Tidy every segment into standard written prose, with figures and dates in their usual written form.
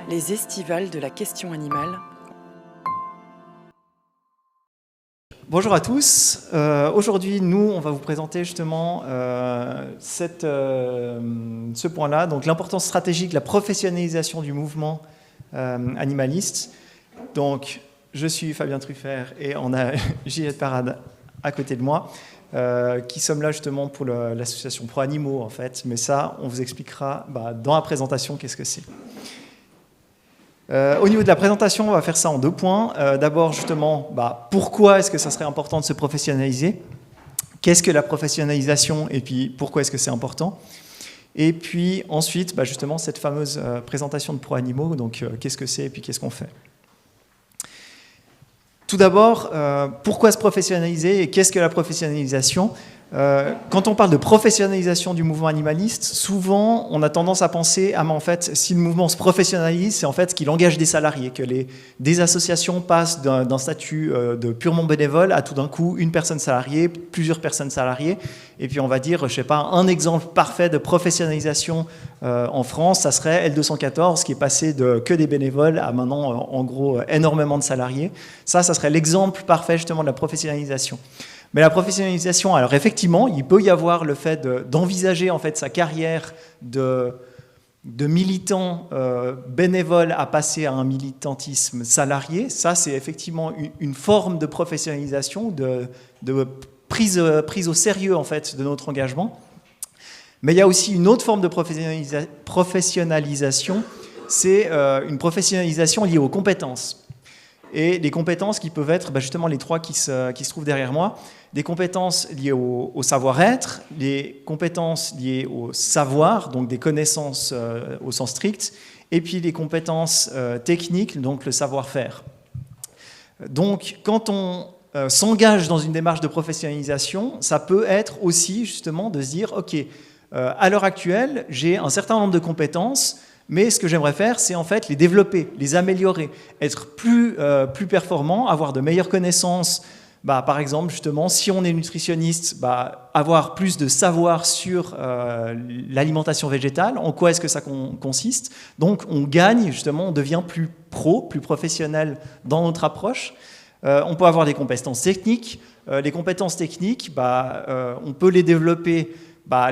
Les estivales de la question animale. Bonjour à tous. Aujourd'hui, nous, on va vous présenter justement ce point-là, donc l'importance stratégique, la professionnalisation du mouvement animaliste. Donc, je suis Fabien Truffert et on a Juliette Parade à côté de moi, qui sommes là justement pour l'association Pro Animaux en fait. Mais ça, on vous expliquera dans la présentation qu'est-ce que c'est. Au niveau de la présentation, on va faire ça en 2 points. D'abord, justement, pourquoi est-ce que ça serait important de se professionnaliser? Qu'est-ce que la professionnalisation? Et puis, pourquoi est-ce que c'est important? Et puis, ensuite, justement, cette fameuse présentation de Pro Animaux. Donc, qu'est-ce que c'est et puis qu'est-ce qu'on fait? Tout d'abord, pourquoi se professionnaliser et qu'est-ce que la professionnalisation? Quand on parle de professionnalisation du mouvement animaliste, souvent on a tendance à penser mais en fait, si le mouvement se professionnalise, c'est en fait qu'il engage des salariés, que des associations passent d'un statut de purement bénévole à tout d'un coup une personne salariée, plusieurs personnes salariées. Et puis on va dire, je sais pas, un exemple parfait de professionnalisation en France, ça serait L214 qui est passé de que des bénévoles à maintenant en gros énormément de salariés. Ça serait l'exemple parfait justement de la professionnalisation. Mais la professionnalisation, alors effectivement, il peut y avoir le fait d'envisager en fait sa carrière de militant bénévole à passer à un militantisme salarié. Ça, c'est effectivement une forme de professionnalisation, de prise au sérieux en fait de notre engagement. Mais il y a aussi une autre forme de professionnalisation, c'est une professionnalisation liée aux compétences. Et les compétences qui peuvent être justement les 3 qui se trouvent derrière moi. Des compétences liées au savoir-être, les compétences liées au savoir, donc des connaissances au sens strict, et puis les compétences techniques, donc le savoir-faire. Donc quand on s'engage dans une démarche de professionnalisation, ça peut être aussi justement de se dire, ok, à l'heure actuelle, j'ai un certain nombre de compétences, mais ce que j'aimerais faire, c'est en fait les développer, les améliorer, être plus performant, avoir de meilleures connaissances. Par exemple, justement, si on est nutritionniste, avoir plus de savoir sur l'alimentation végétale, en quoi est-ce que ça consiste. Donc, on gagne, justement, on devient plus professionnel dans notre approche. On peut avoir des compétences techniques. Les compétences techniques, on peut les développer.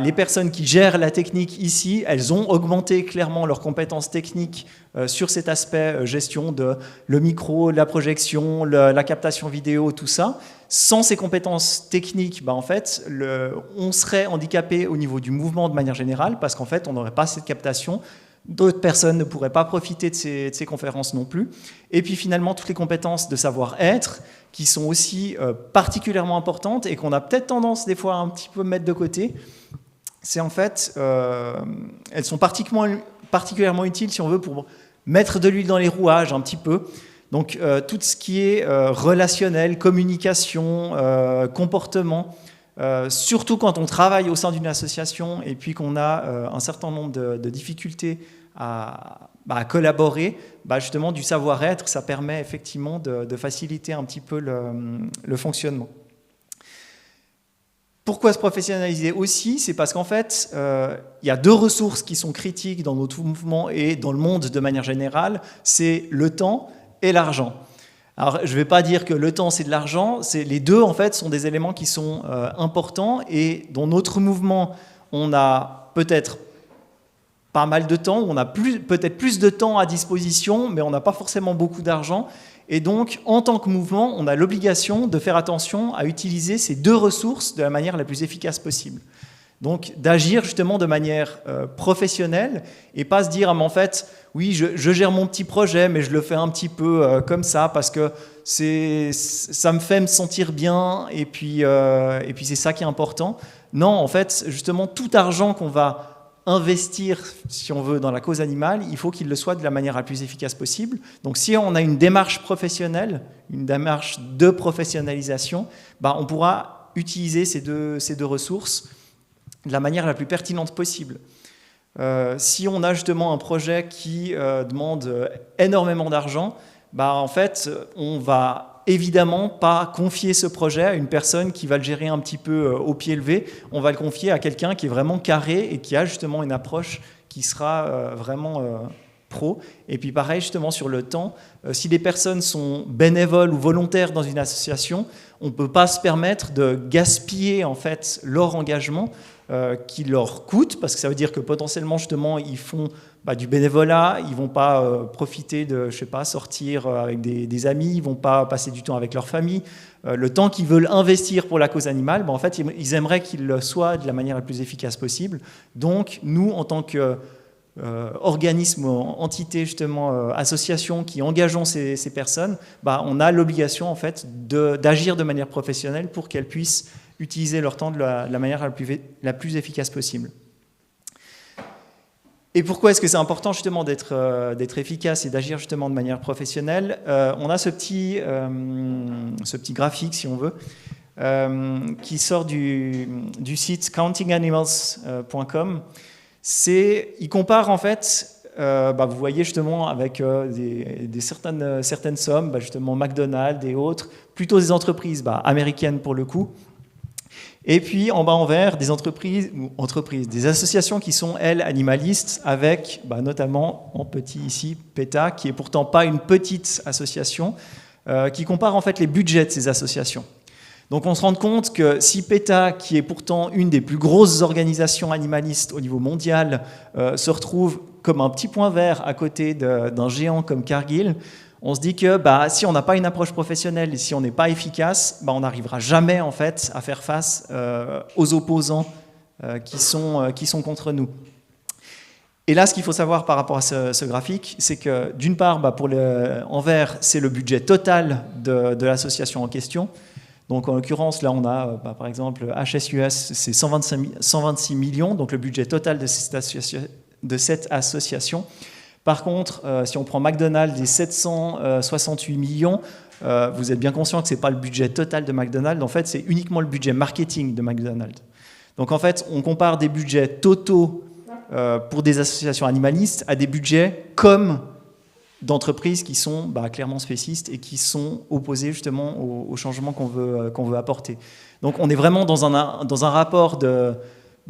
Les personnes qui gèrent la technique ici, elles ont augmenté clairement leurs compétences techniques sur cet aspect gestion de le micro, la projection, la captation vidéo, tout ça. Sans ces compétences techniques, en fait, on serait handicapé au niveau du mouvement de manière générale parce qu'en fait, on n'aurait pas cette captation. D'autres personnes ne pourraient pas profiter de ces conférences non plus. Et puis finalement, toutes les compétences de savoir-être qui sont aussi particulièrement importantes et qu'on a peut-être tendance des fois à un petit peu mettre de côté, c'est en fait, elles sont particulièrement utiles si on veut pour mettre de l'huile dans les rouages un petit peu. Donc tout ce qui est relationnel, communication, comportement, surtout quand on travaille au sein d'une association et puis qu'on a un certain nombre de difficultés à collaborer, justement du savoir-être, ça permet effectivement de faciliter un petit peu le fonctionnement. Pourquoi se professionnaliser aussi? C'est parce qu'en fait, il y a 2 ressources qui sont critiques dans notre mouvement et dans le monde de manière générale, c'est le temps et l'argent. Alors, je ne vais pas dire que le temps, c'est de l'argent, les 2, en fait, sont des éléments qui sont importants et dans notre mouvement, on a peut-être pas mal de temps, on a peut-être plus de temps à disposition, mais on n'a pas forcément beaucoup d'argent. Et donc, en tant que mouvement, on a l'obligation de faire attention à utiliser ces 2 ressources de la manière la plus efficace possible. Donc, d'agir justement de manière professionnelle et pas se dire, en fait, oui, je gère mon petit projet, mais je le fais un petit peu comme ça parce que ça me fait me sentir bien et puis c'est ça qui est important. Non, en fait, justement, tout argent qu'on va investir, si on veut, dans la cause animale, il faut qu'il le soit de la manière la plus efficace possible. Donc si on a une démarche professionnelle, une démarche de professionnalisation, on pourra utiliser ces deux ressources de la manière la plus pertinente possible. Si on a justement un projet qui demande énormément d'argent, en fait, on va évidemment pas confier ce projet à une personne qui va le gérer un petit peu au pied levé. On va le confier à quelqu'un qui est vraiment carré et qui a justement une approche qui sera vraiment pro. Et puis pareil, justement, sur le temps, si des personnes sont bénévoles ou volontaires dans une association, on ne peut pas se permettre de gaspiller en fait leur engagement qui leur coûte, parce que ça veut dire que potentiellement, justement, ils font du bénévolat, ils ne vont pas profiter de, je sais pas, sortir avec des amis, ils ne vont pas passer du temps avec leur famille. Le temps qu'ils veulent investir pour la cause animale, en fait, ils aimeraient qu'il le soit de la manière la plus efficace possible. Donc, nous, en tant que organisme, entité, justement, association qui engageons ces personnes, on a l'obligation, en fait, d'agir de manière professionnelle pour qu'elles puissent utiliser leur temps de la manière la plus efficace possible. Et pourquoi est-ce que c'est important justement d'être efficace et d'agir justement de manière professionnelle? On a ce petit graphique, si on veut, qui sort du site countinganimals.com. Il compare en fait, vous voyez justement avec certaines sommes, justement McDonald's et autres, plutôt des entreprises américaines pour le coup. Et puis, en bas en vert, des des associations qui sont, elles, animalistes, avec notamment, en petit ici, PETA, qui est pourtant pas une petite association, qui compare en fait les budgets de ces associations. Donc on se rend compte que si PETA, qui est pourtant une des plus grosses organisations animalistes au niveau mondial, se retrouve comme un petit point vert à côté d'un géant comme Cargill, on se dit que si on n'a pas une approche professionnelle et si on n'est pas efficace, on n'arrivera jamais en fait à faire face aux opposants qui sont contre nous. Et là, ce qu'il faut savoir par rapport à ce graphique, c'est que d'une part, en vert, c'est le budget total de l'association en question. Donc en l'occurrence, là on a par exemple HSUS, c'est 126 millions, donc le budget total de cette association. Par contre, si on prend McDonald's, les 768 millions, vous êtes bien conscient que ce n'est pas le budget total de McDonald's, en fait c'est uniquement le budget marketing de McDonald's. Donc en fait, on compare des budgets totaux pour des associations animalistes à des budgets comme d'entreprises qui sont clairement spécistes et qui sont opposées justement au changement qu'on veut apporter. Donc on est vraiment dans un rapport de...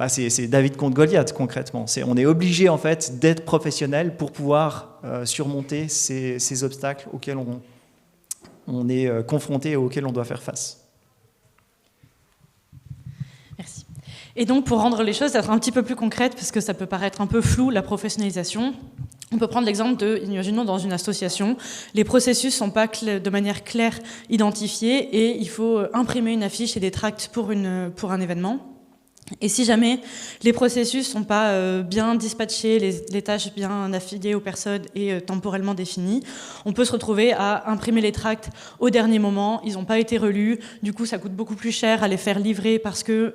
c'est David contre Goliath concrètement. On est obligé en fait d'être professionnel pour pouvoir surmonter ces obstacles auxquels on est confronté et auxquels on doit faire face. Merci. Et donc pour rendre les choses être un petit peu plus concrètes, parce que ça peut paraître un peu flou, la professionnalisation, on peut prendre l'exemple imaginons dans une association, les processus ne sont pas de manière claire identifiés et il faut imprimer une affiche et des tracts pour un événement. Et si jamais les processus ne sont pas bien dispatchés, les tâches bien affiliées aux personnes et temporellement définies, on peut se retrouver à imprimer les tracts au dernier moment, ils n'ont pas été relus, du coup ça coûte beaucoup plus cher à les faire livrer parce que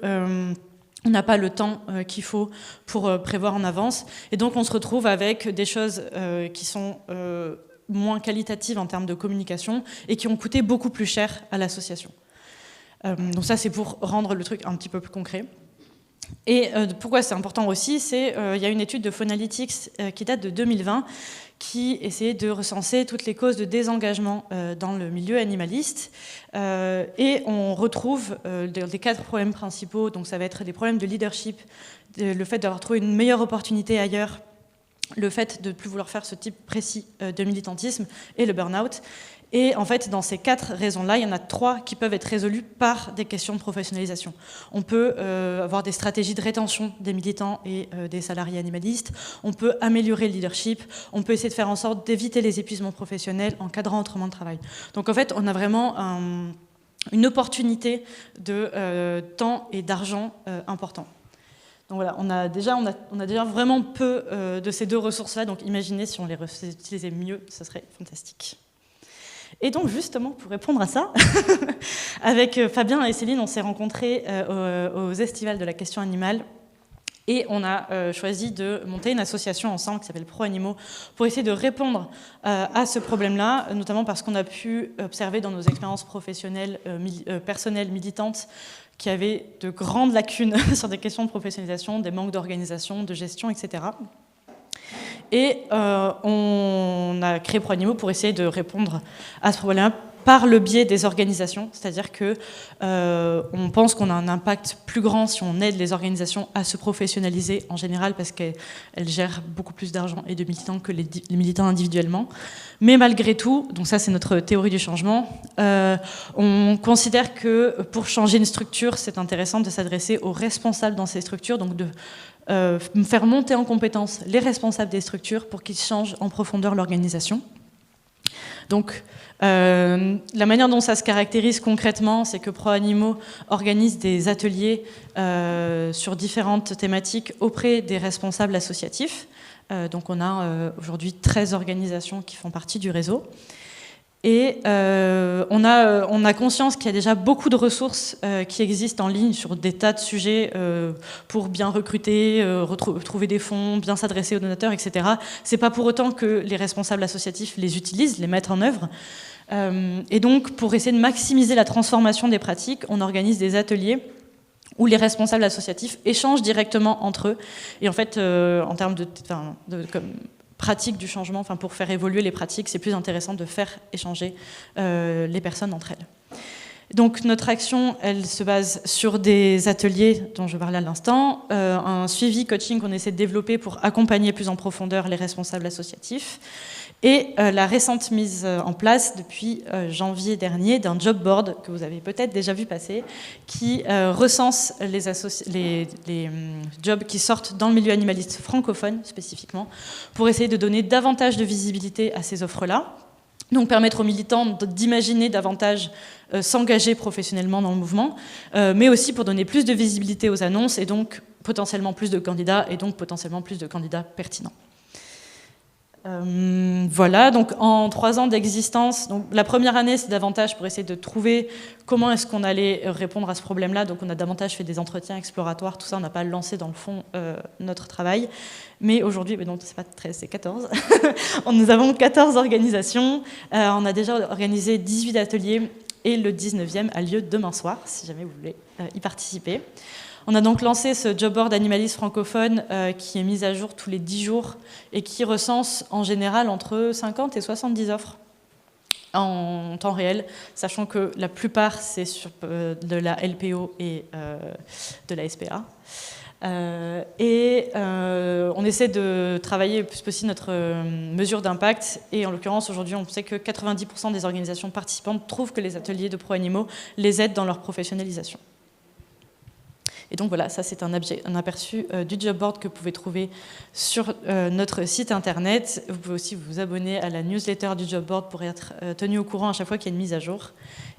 on n'a pas le temps qu'il faut pour prévoir en avance. Et donc on se retrouve avec des choses qui sont moins qualitatives en termes de communication et qui ont coûté beaucoup plus cher à l'association. Donc ça c'est pour rendre le truc un petit peu plus concret. Et pourquoi c'est important aussi, il y a une étude de Phonalytics qui date de 2020 qui essayait de recenser toutes les causes de désengagement dans le milieu animaliste. Et on retrouve les 4 problèmes principaux, donc ça va être des problèmes de leadership, le fait d'avoir trouvé une meilleure opportunité ailleurs, le fait de ne plus vouloir faire ce type précis de militantisme et le burn-out. Et en fait, dans ces 4 raisons-là, il y en a 3 qui peuvent être résolues par des questions de professionnalisation. On peut avoir des stratégies de rétention des militants et des salariés animalistes. On peut améliorer le leadership. On peut essayer de faire en sorte d'éviter les épuisements professionnels en cadrant autrement le travail. Donc en fait, on a vraiment une opportunité de temps et d'argent important. Donc voilà, on a déjà vraiment peu de ces 2 ressources-là. Donc imaginez si on les utilisait mieux, ce serait fantastique. Et donc justement, pour répondre à ça, avec Fabien et Céline, on s'est rencontrés aux Estivales de la question animale et on a choisi de monter une association ensemble qui s'appelle Pro Animaux pour essayer de répondre à ce problème-là, notamment parce qu'on a pu observer dans nos expériences professionnelles, personnelles, militantes, qu'il y avait de grandes lacunes sur des questions de professionnalisation, des manques d'organisation, de gestion, etc. Et on a créé Pro Animaux pour essayer de répondre à ce problème-là par le biais des organisations, c'est-à-dire que on pense qu'on a un impact plus grand si on aide les organisations à se professionnaliser en général, parce qu'elles gèrent beaucoup plus d'argent et de militants que les militants individuellement. Mais malgré tout, donc ça c'est notre théorie du changement, on considère que pour changer une structure, c'est intéressant de s'adresser aux responsables dans ces structures, donc de faire monter en compétence les responsables des structures pour qu'ils changent en profondeur l'organisation. Donc, la manière dont ça se caractérise concrètement, c'est que ProAnimo organise des ateliers sur différentes thématiques auprès des responsables associatifs. Donc on a aujourd'hui 13 organisations qui font partie du réseau. Et on a conscience qu'il y a déjà beaucoup de ressources qui existent en ligne sur des tas de sujets pour bien recruter, trouver des fonds, bien s'adresser aux donateurs, etc. C'est pas pour autant que les responsables associatifs les utilisent, les mettent en œuvre. Et donc, pour essayer de maximiser la transformation des pratiques, on organise des ateliers où les responsables associatifs échangent directement entre eux. Et en fait, en termes de pratique du changement, enfin pour faire évoluer les pratiques, c'est plus intéressant de faire échanger les personnes entre elles. Donc notre action, elle se base sur des ateliers dont je parlais à l'instant, un suivi coaching qu'on essaie de développer pour accompagner plus en profondeur les responsables associatifs, et la récente mise en place depuis janvier dernier d'un job board que vous avez peut-être déjà vu passer, qui recense les jobs qui sortent dans le milieu animaliste francophone spécifiquement, pour essayer de donner davantage de visibilité à ces offres-là, donc permettre aux militants d'imaginer davantage s'engager professionnellement dans le mouvement, mais aussi pour donner plus de visibilité aux annonces et donc potentiellement plus de candidats et donc potentiellement plus de candidats pertinents. Voilà, donc en 3 ans d'existence, donc la première année c'est davantage pour essayer de trouver comment est-ce qu'on allait répondre à ce problème-là, donc on a davantage fait des entretiens exploratoires, tout ça on n'a pas lancé dans le fond notre travail, mais aujourd'hui, donc c'est pas 13, c'est 14, nous avons 14 organisations, on a déjà organisé 18 ateliers et le 19e a lieu demain soir, si jamais vous voulez y participer. On a donc lancé ce job board animaliste francophone qui est mis à jour tous les 10 jours et qui recense en général entre 50 et 70 offres en temps réel, sachant que la plupart c'est sur de la LPO et de la SPA. On essaie de travailler le plus possible notre mesure d'impact, et en l'occurrence aujourd'hui on sait que 90% des organisations participantes trouvent que les ateliers de ProAnimo les aident dans leur professionnalisation. Et donc voilà, ça c'est un aperçu du job board que vous pouvez trouver sur notre site internet. Vous pouvez aussi vous abonner à la newsletter du job board pour être tenu au courant à chaque fois qu'il y a une mise à jour.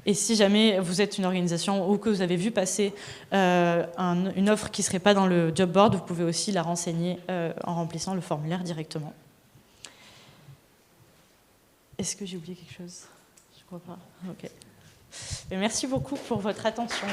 Et si jamais vous êtes une organisation ou que vous avez vu passer une offre qui ne serait pas dans le job board, vous pouvez aussi la renseigner en remplissant le formulaire directement. Est-ce que j'ai oublié quelque chose? Je ne crois pas. Ok. Et merci beaucoup pour votre attention.